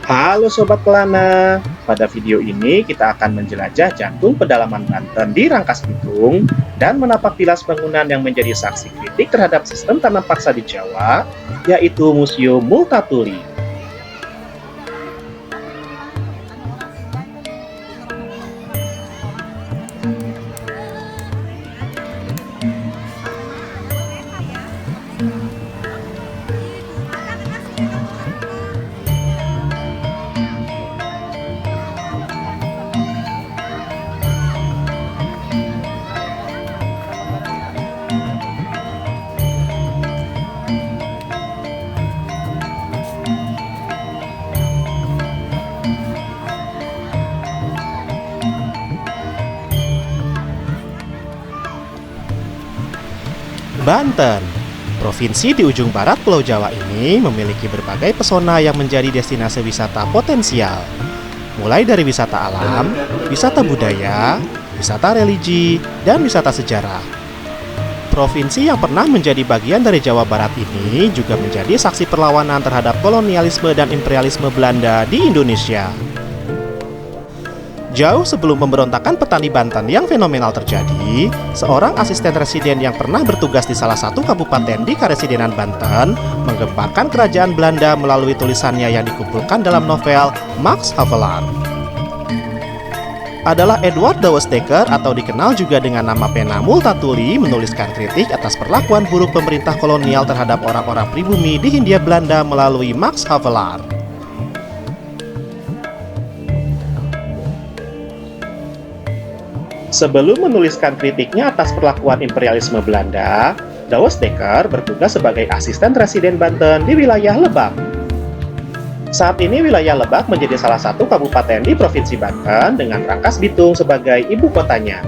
Halo Sobat Kelana, pada video ini kita akan menjelajah jantung pedalaman Banten di Rangkas Bitung dan menapak tilas bangunan yang menjadi saksi kritik terhadap sistem tanam paksa di Jawa, yaitu Museum Multatuli. Banten, provinsi di ujung barat Pulau Jawa ini memiliki berbagai pesona yang menjadi destinasi wisata potensial. Mulai dari wisata alam, wisata budaya, wisata religi, dan wisata sejarah. Provinsi yang pernah menjadi bagian dari Jawa Barat ini juga menjadi saksi perlawanan terhadap kolonialisme dan imperialisme Belanda di Indonesia. Jauh sebelum pemberontakan petani Banten yang fenomenal terjadi, seorang asisten residen yang pernah bertugas di salah satu kabupaten di Karesidenan Banten menggemparkan kerajaan Belanda melalui tulisannya yang dikumpulkan dalam novel Max Havelaar. Adalah Edward Douwes Dekker atau dikenal juga dengan nama pena Multatuli menuliskan kritik atas perlakuan buruk pemerintah kolonial terhadap orang-orang pribumi di Hindia Belanda melalui Max Havelaar. Sebelum menuliskan kritiknya atas perlakuan imperialisme Belanda, Douwes Dekker bertugas sebagai asisten residen Banten di wilayah Lebak. Saat ini wilayah Lebak menjadi salah satu kabupaten di Provinsi Banten dengan Rangkas Bitung sebagai ibu kotanya.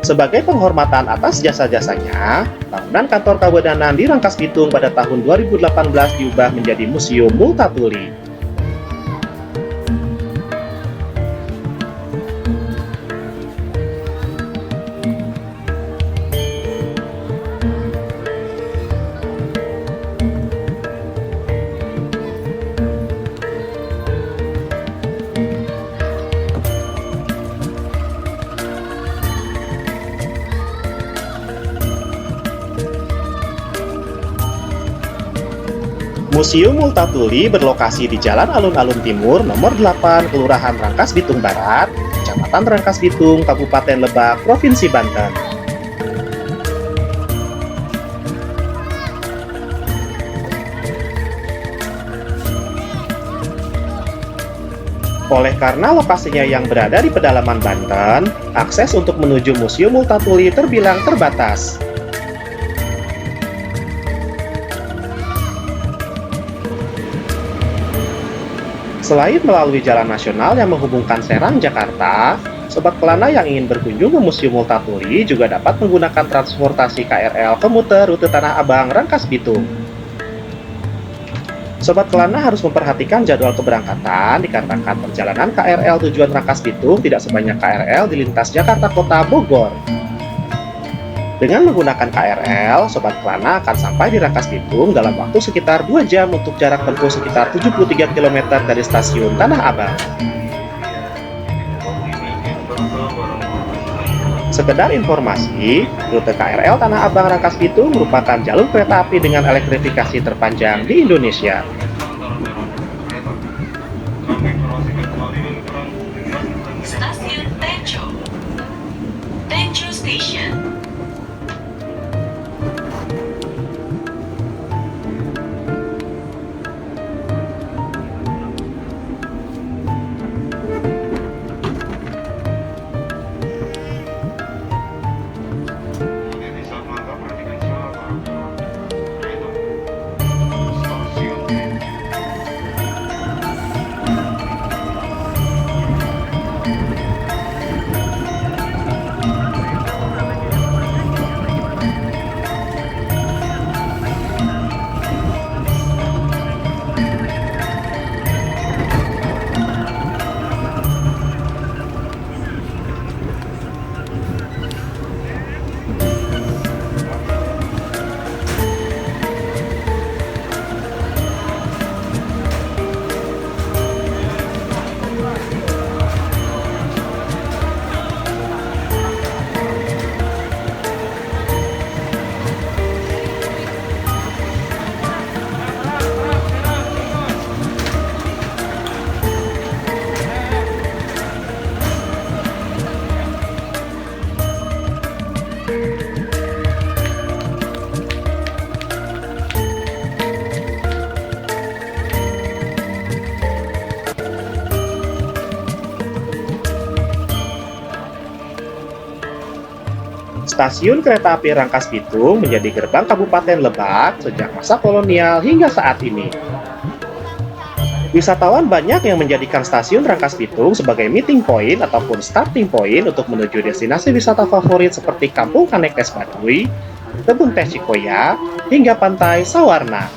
Sebagai penghormatan atas jasa-jasanya, bangunan kantor Kawedanan di Rangkas Bitung pada tahun 2018 diubah menjadi Museum Multatuli. Museum Multatuli berlokasi di Jalan Alun-Alun Timur nomor 8, Kelurahan Rangkas Bitung Barat, Kecamatan Rangkas Bitung, Kabupaten Lebak, Provinsi Banten. Oleh karena lokasinya yang berada di pedalaman Banten, akses untuk menuju Museum Multatuli terbilang terbatas. Selain melalui jalan nasional yang menghubungkan Serang, Jakarta, Sobat Kelana yang ingin berkunjung ke Museum Multatuli juga dapat menggunakan transportasi KRL komuter rute Tanah Abang Rangkas Bitung. Sobat Kelana harus memperhatikan jadwal keberangkatan dikarenakan perjalanan KRL tujuan Rangkas Bitung tidak sebanyak KRL di lintas Jakarta Kota Bogor. Dengan menggunakan KRL, Sobat Kelana akan sampai di Rangkas Bitung dalam waktu sekitar 2 jam untuk jarak tempuh sekitar 73 km dari stasiun Tanah Abang. Sekedar informasi, rute KRL Tanah Abang Rangkas Bitung merupakan jalur kereta api dengan elektrifikasi terpanjang di Indonesia. Stasiun Tenjo, Tenjo Station. Stasiun kereta api Rangkas Bitung menjadi gerbang Kabupaten Lebak sejak masa kolonial hingga saat ini. Wisatawan banyak yang menjadikan stasiun Rangkas Bitung sebagai meeting point ataupun starting point untuk menuju destinasi wisata favorit seperti Kampung Kanekes Baduy, Kebun Teh Cikoya, hingga Pantai Sawarna.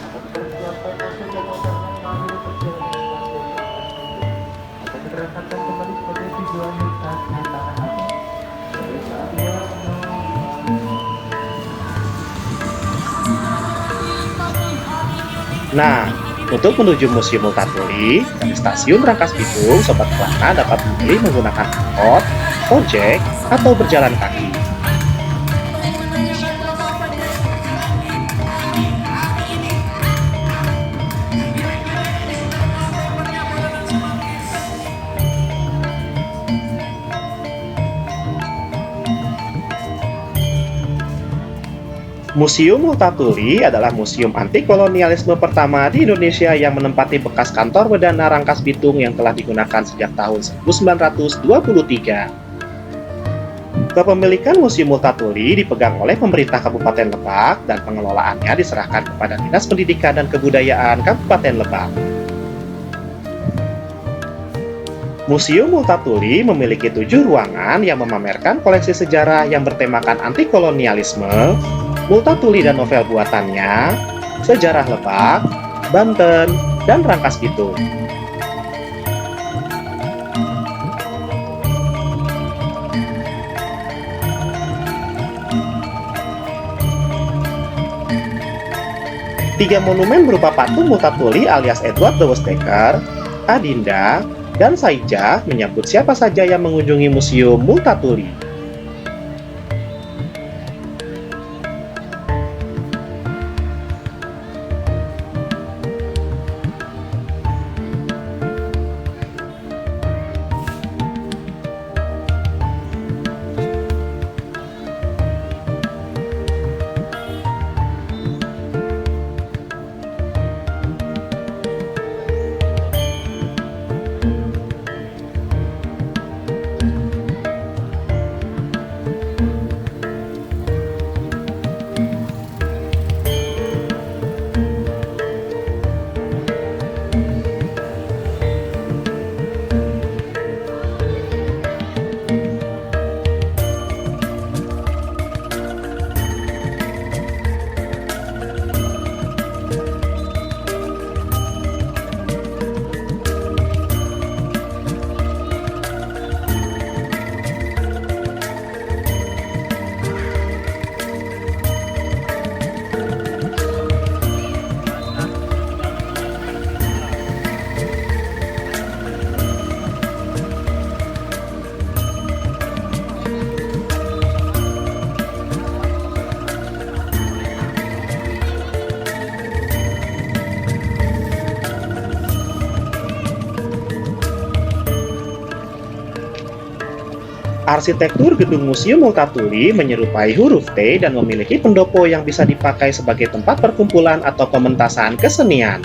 Nah, untuk menuju Museum Multatuli, dari stasiun Rangkas Bitung, Sobat Kelana dapat memilih menggunakan angkot, ojek, atau berjalan kaki. Museum Multatuli adalah museum anti kolonialisme pertama di Indonesia yang menempati bekas kantor Wedana Rangkas Bitung yang telah digunakan sejak tahun 1923. Kepemilikan Museum Multatuli dipegang oleh pemerintah Kabupaten Lebak dan pengelolaannya diserahkan kepada Dinas Pendidikan dan Kebudayaan Kabupaten Lebak. Museum Multatuli memiliki 7 ruangan yang memamerkan koleksi sejarah yang bertemakan anti kolonialisme, Multatuli dan novel buatannya, sejarah Lebak, Banten, dan Rangkas Bitung. Tiga monumen berupa patung Multatuli alias Edward the Woodpecker, Adinda, dan Saija menyambut siapa saja yang mengunjungi Museum Multatuli. Arsitektur gedung Museum Multatuli menyerupai huruf T dan memiliki pendopo yang bisa dipakai sebagai tempat perkumpulan atau pementasan kesenian.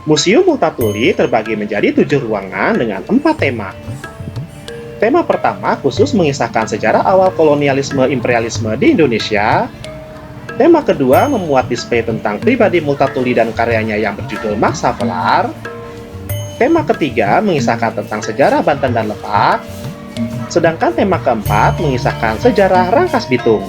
Museum Multatuli terbagi menjadi 7 ruangan dengan 4 tema. Tema pertama khusus mengisahkan sejarah awal kolonialisme imperialisme di Indonesia. Tema kedua memuat display tentang pribadi Multatuli dan karyanya yang berjudul Max Havelaar. Tema ketiga mengisahkan tentang sejarah Banten dan Lebak. Sedangkan tema keempat mengisahkan sejarah Rangkas Bitung.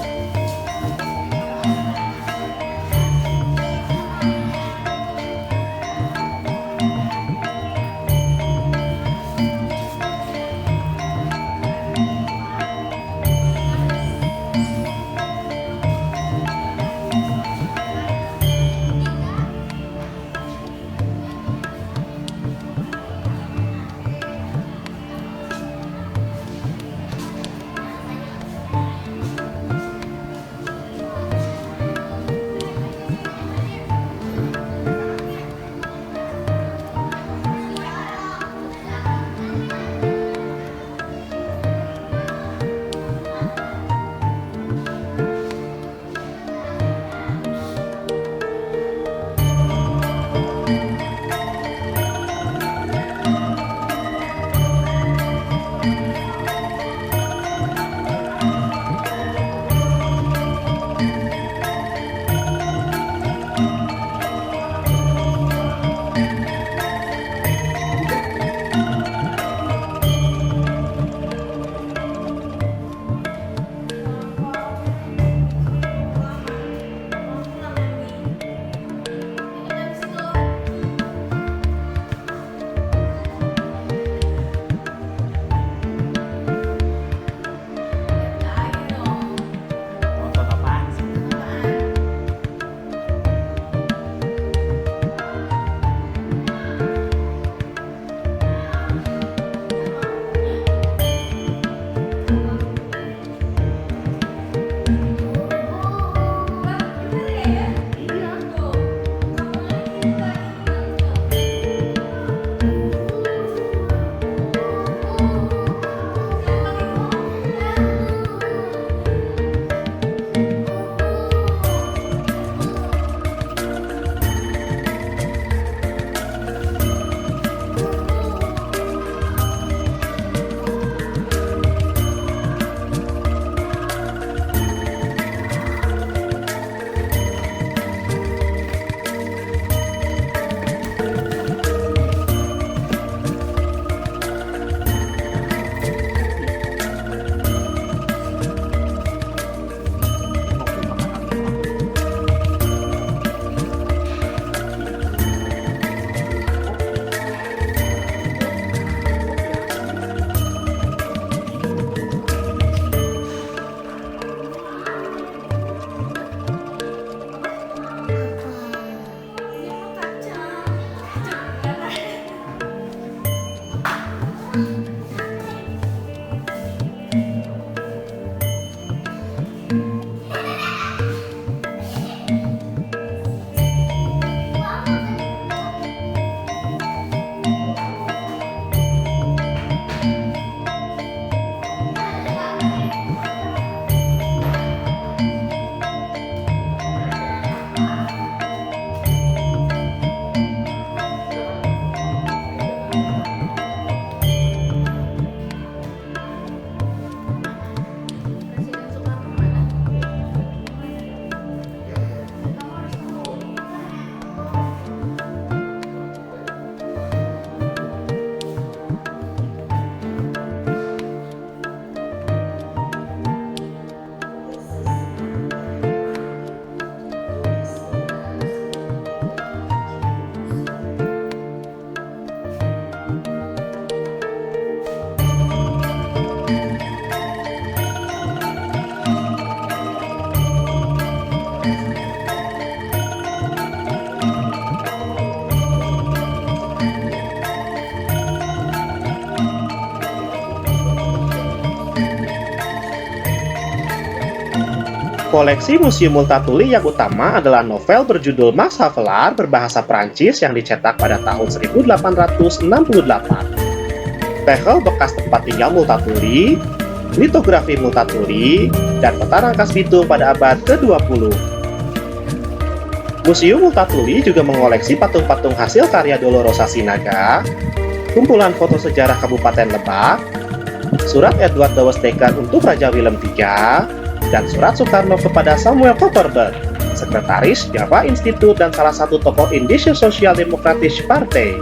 Koleksi Museum Multatuli yang utama adalah novel berjudul Max Havelaar berbahasa Prancis yang dicetak pada tahun 1868. Tegel bekas tempat tinggal Multatuli, litografi Multatuli, dan peta Rangkas Bitung pada abad ke-20. Museum Multatuli juga mengoleksi patung-patung hasil karya Dolorosa Sinaga, kumpulan foto sejarah Kabupaten Lebak, surat Edward Dawes Dekker untuk Raja Willem III, dan surat Soekarno kepada Samuel Copperberg, Sekretaris Java Institute dan salah satu tokoh Indische Social Democratische Partij.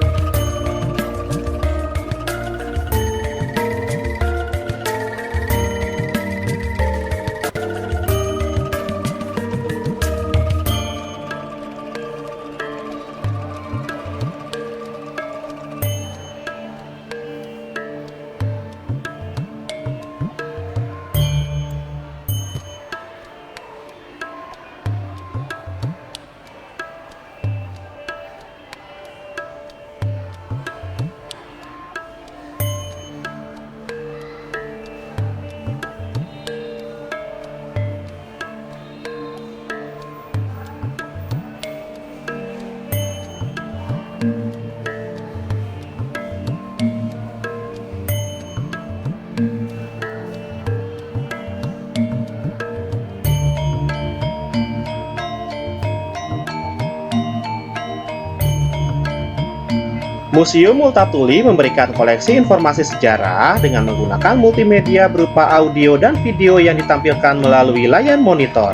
Museum Multatuli memberikan koleksi informasi sejarah dengan menggunakan multimedia berupa audio dan video yang ditampilkan melalui layar monitor.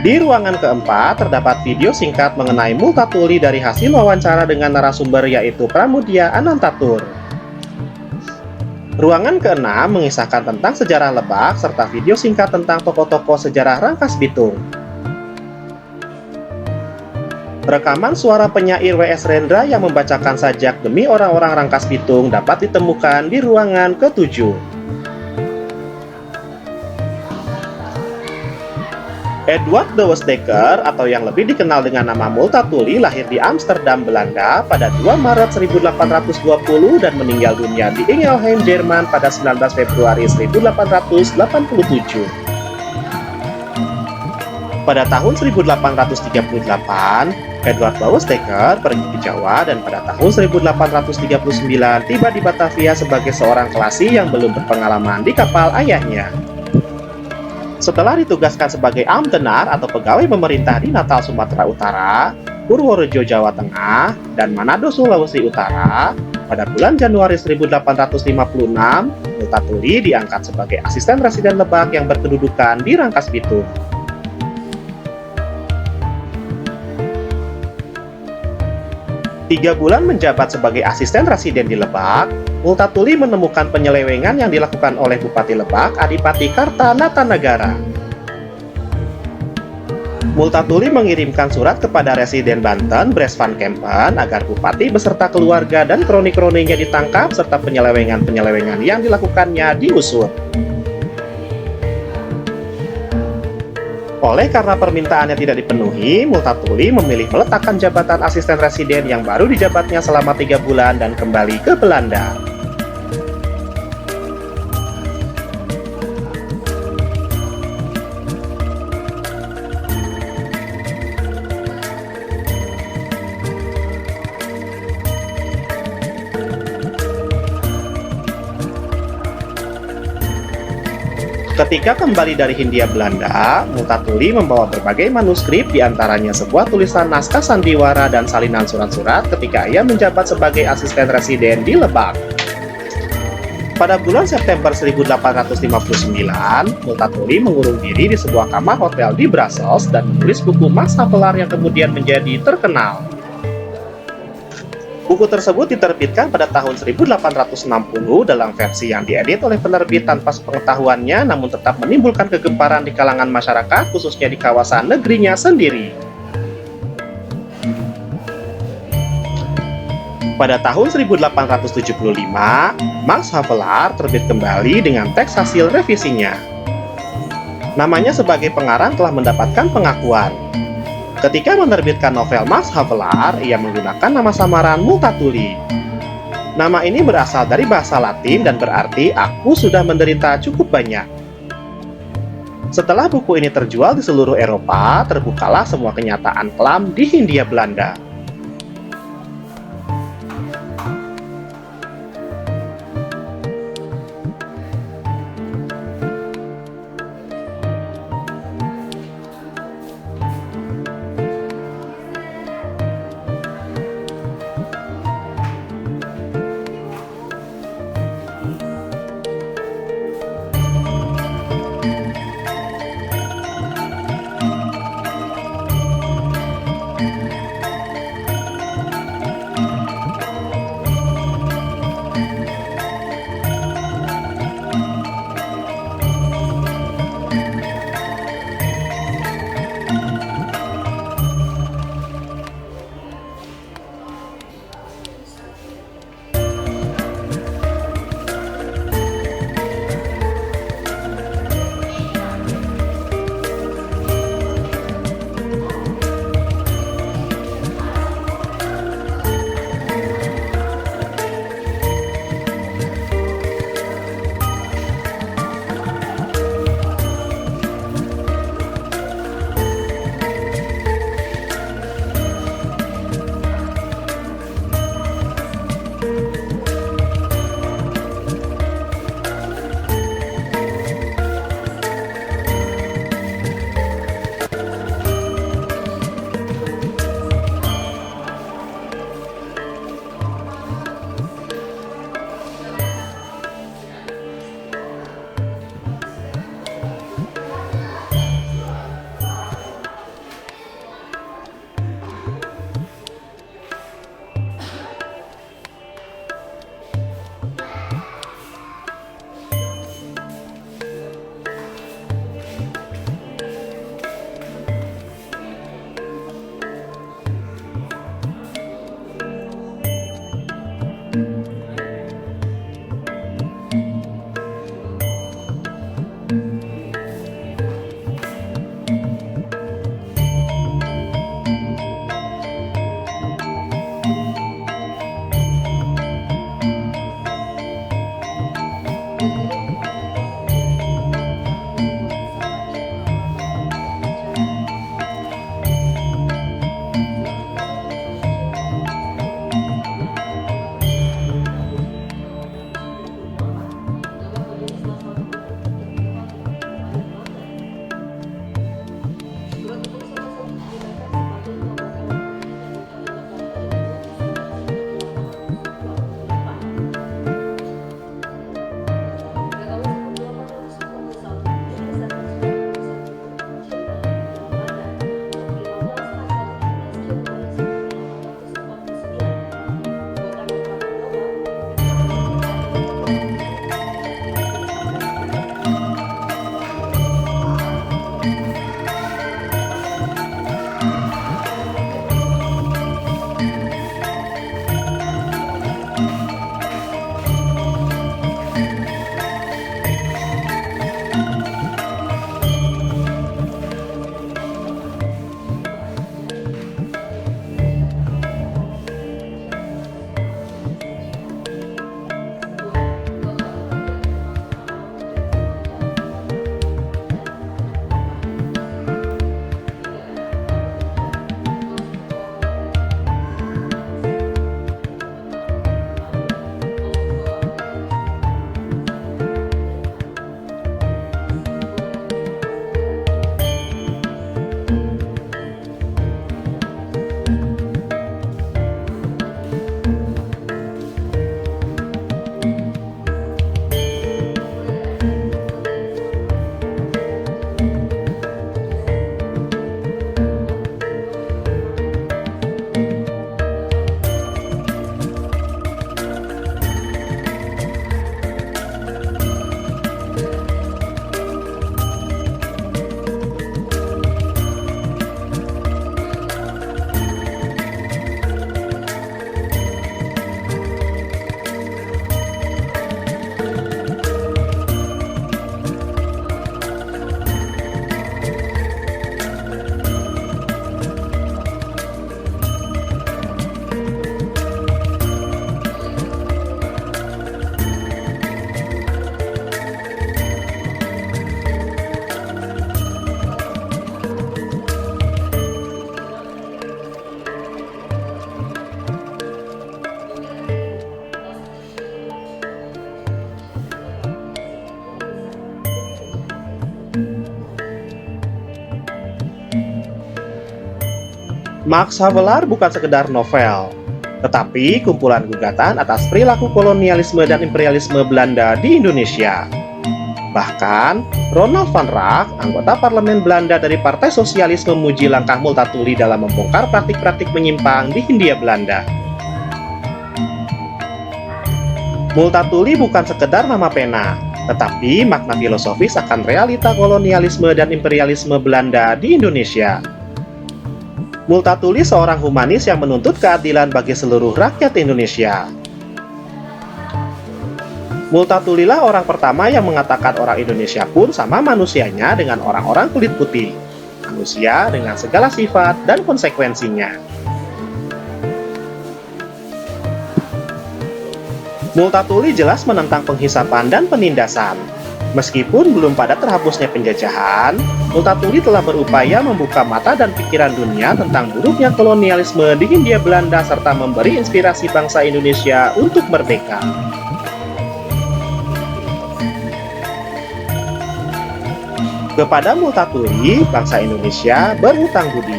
Di ruangan keempat terdapat video singkat mengenai Multatuli dari hasil wawancara dengan narasumber yaitu Pramudia Anantatur. Ruangan keenam mengisahkan tentang sejarah Lebak serta video singkat tentang tokoh-tokoh sejarah Rangkas Bitung. Rekaman suara penyair W.S. Rendra yang membacakan sajak demi orang-orang Rangkas Bitung dapat ditemukan di ruangan ke-7. Edward Dawes Dekker atau yang lebih dikenal dengan nama Multatuli lahir di Amsterdam, Belanda pada 2 Maret 1820 dan meninggal dunia di Ingelheim, Jerman pada 19 Februari 1887. Pada tahun 1838, Edward Dawes Dekker pergi ke Jawa dan pada tahun 1839 tiba di Batavia sebagai seorang kelasi yang belum berpengalaman di kapal ayahnya. Setelah ditugaskan sebagai Ambtenar atau pegawai pemerintah di Natal, Sumatera Utara, Purworejo, Jawa Tengah, dan Manado, Sulawesi Utara, pada bulan Januari 1856, Multatuli diangkat sebagai asisten residen Lebak yang berkedudukan di Rangkas Bitung. 3 bulan menjabat sebagai asisten residen di Lebak, Multatuli menemukan penyelewengan yang dilakukan oleh Bupati Lebak, Adipati Kartanatangara. Multatuli mengirimkan surat kepada Residen Banten, Bres van Kempen, agar Bupati beserta keluarga dan kroni-kroninya ditangkap serta penyelewengan-penyelewengan yang dilakukannya diusut. Oleh karena permintaannya tidak dipenuhi, Multatuli memilih meletakkan jabatan asisten residen yang baru dijabatnya selama 3 bulan dan kembali ke Belanda. Ketika kembali dari Hindia Belanda, Multatuli membawa berbagai manuskrip, diantaranya sebuah tulisan naskah sandiwara dan salinan surat-surat ketika ia menjabat sebagai asisten residen di Lebak. Pada bulan September 1859, Multatuli mengurung diri di sebuah kamar hotel di Brussels dan menulis buku Max Havelaar yang kemudian menjadi terkenal. Buku tersebut diterbitkan pada tahun 1860 dalam versi yang diedit oleh penerbit tanpa sepengetahuannya, namun tetap menimbulkan kegemparan di kalangan masyarakat, khususnya di kawasan negerinya sendiri. Pada tahun 1875, Max Havelaar terbit kembali dengan teks hasil revisinya. Namanya sebagai pengarang telah mendapatkan pengakuan. Ketika menerbitkan novel Max Havelaar, ia menggunakan nama samaran Multatuli. Nama ini berasal dari bahasa Latin dan berarti "aku sudah menderita cukup banyak". Setelah buku ini terjual di seluruh Eropa, terbukalah semua kenyataan kelam di Hindia Belanda. Max Havelaar bukan sekedar novel, tetapi kumpulan gugatan atas perilaku kolonialisme dan imperialisme Belanda di Indonesia. Bahkan, Ronald van Raak, anggota parlemen Belanda dari Partai Sosialis, memuji langkah Multatuli dalam membongkar praktik-praktik menyimpang di Hindia Belanda. Multatuli bukan sekedar nama pena, tetapi makna filosofis akan realita kolonialisme dan imperialisme Belanda di Indonesia. Multatuli seorang humanis yang menuntut keadilan bagi seluruh rakyat Indonesia. Multatulilah orang pertama yang mengatakan orang Indonesia pun sama manusianya dengan orang-orang kulit putih, manusia dengan segala sifat dan konsekuensinya. Multatuli jelas menentang penghisapan dan penindasan. Meskipun belum pada terhapusnya penjajahan, Multatuli telah berupaya membuka mata dan pikiran dunia tentang buruknya kolonialisme di Hindia Belanda serta memberi inspirasi bangsa Indonesia untuk merdeka. Kepada Multatuli, bangsa Indonesia berhutang budi.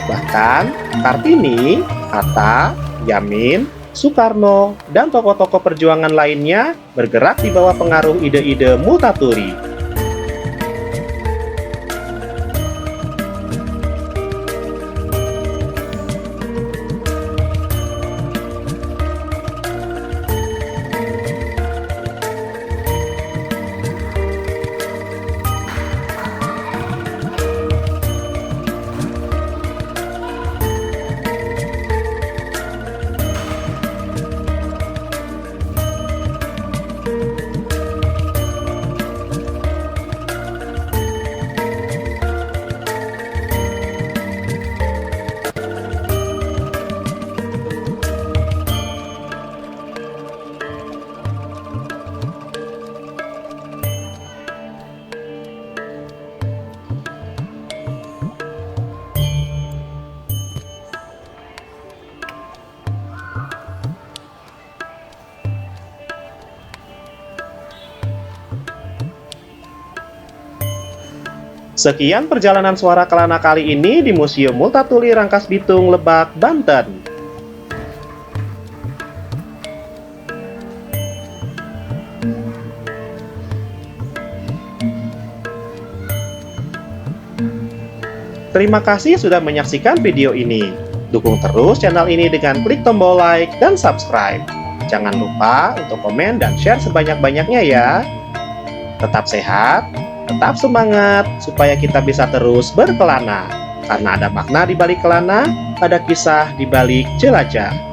Bahkan, Kartini, Hatta, Yamin, Soekarno, dan tokoh-tokoh perjuangan lainnya bergerak di bawah pengaruh ide-ide Multatuli. Sekian perjalanan suara Kelana kali ini di Museum Multatuli Rangkas Bitung, Lebak, Banten. Terima kasih sudah menyaksikan video ini. Dukung terus channel ini dengan klik tombol like dan subscribe. Jangan lupa untuk komen dan share sebanyak-banyaknya ya. Tetap sehat, tetap semangat, supaya kita bisa terus berkelana. Karena ada makna di balik kelana, ada kisah di balik jelajah.